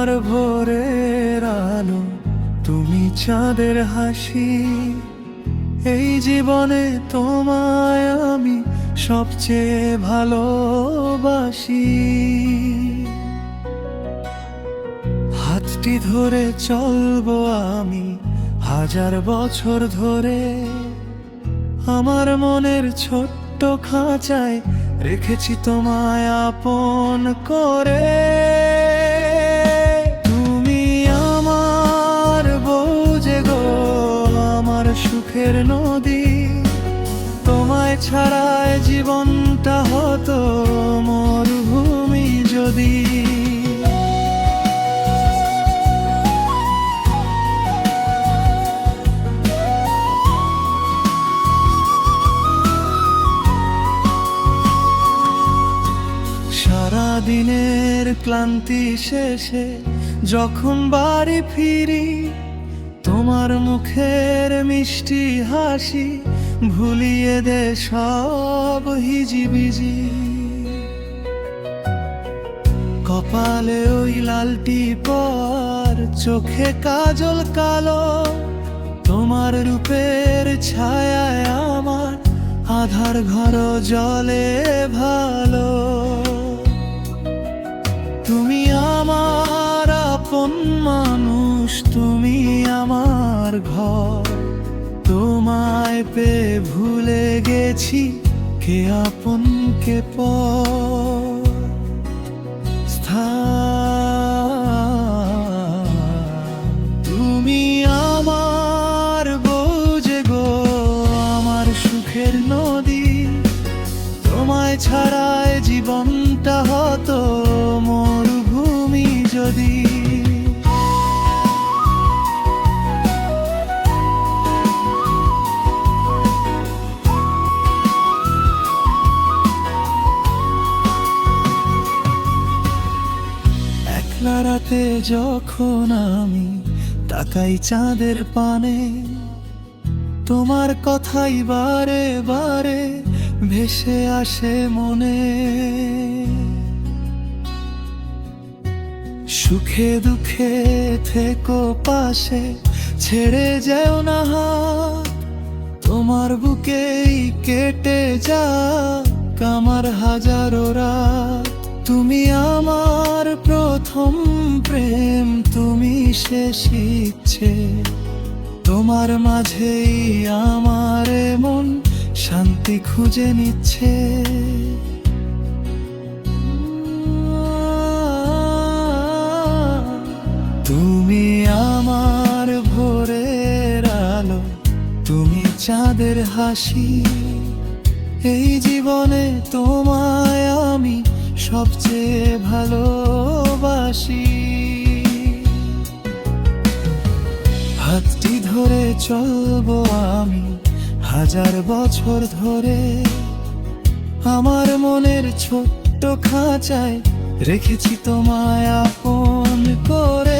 আমার ভোরের আলো, তুমি চাঁদের হাসি। এই জীবনে তোমায় আমি সবচেয়ে ভালোবাসি। হাতটি ধরে চলবো আমি হাজার বছর ধরে, আমার মনের ছোট্ট খাঁচায় রেখেছি তোমায় আপন করে। তুমি আমার বোঝে গো, আমার সুখের নদী। তোমায় ছাড়ায় জীবনটা হতো মরুভূমি যদি। সারাদিনের ক্লান্তি শেষে যখন বাড়ি ফিরি, তোমার মুখের মিষ্টি হাসি ভুলিয়ে দে সব হিজিবিজি। কপালে ওই লালটি পর, চোখে কাজল কালো, তোমার রূপের ছায়ায় আমার আধার ঘর জলে ভালো। তুমি আমার আপন মানুষ, তুমি আমার ঘর। তোমায় পেয়ে ভুলে গেছি কে আপন কে পর। তুমি আমার বোঝে গো, আমার সুখের নদী। তোমায় ছাড়ায় জীবনটা হতো মরুভূমি যদি। একলা রাতে যখন আমি তাকাই চাঁদের পানে, তোমার কথাই বারে বারে ভেসে আসে মনে। সুখে দুঃখে থেকো পাশে, ছেড়ে যেও না হাত। তোমার বুকেই কেটে যাক আমার হাজারো রাত। তুমি আমার প্রথম প্রেম, তুমি শেষ ইচ্ছে। তোমার মাঝেই আমার মন শান্তি খুঁজে নিচ্ছে। তুমি আমার ভোরের আলো, তুমি চাঁদের হাসি। এই জীবনে তোমায় আমি সবচেয়ে ভালোবাসি। হাতটি ধরে চলবো আমি হাজার বছর ধরে, আমার মনের ছোট্ট খাঁচায় রেখেছি তোমায় আপন করে।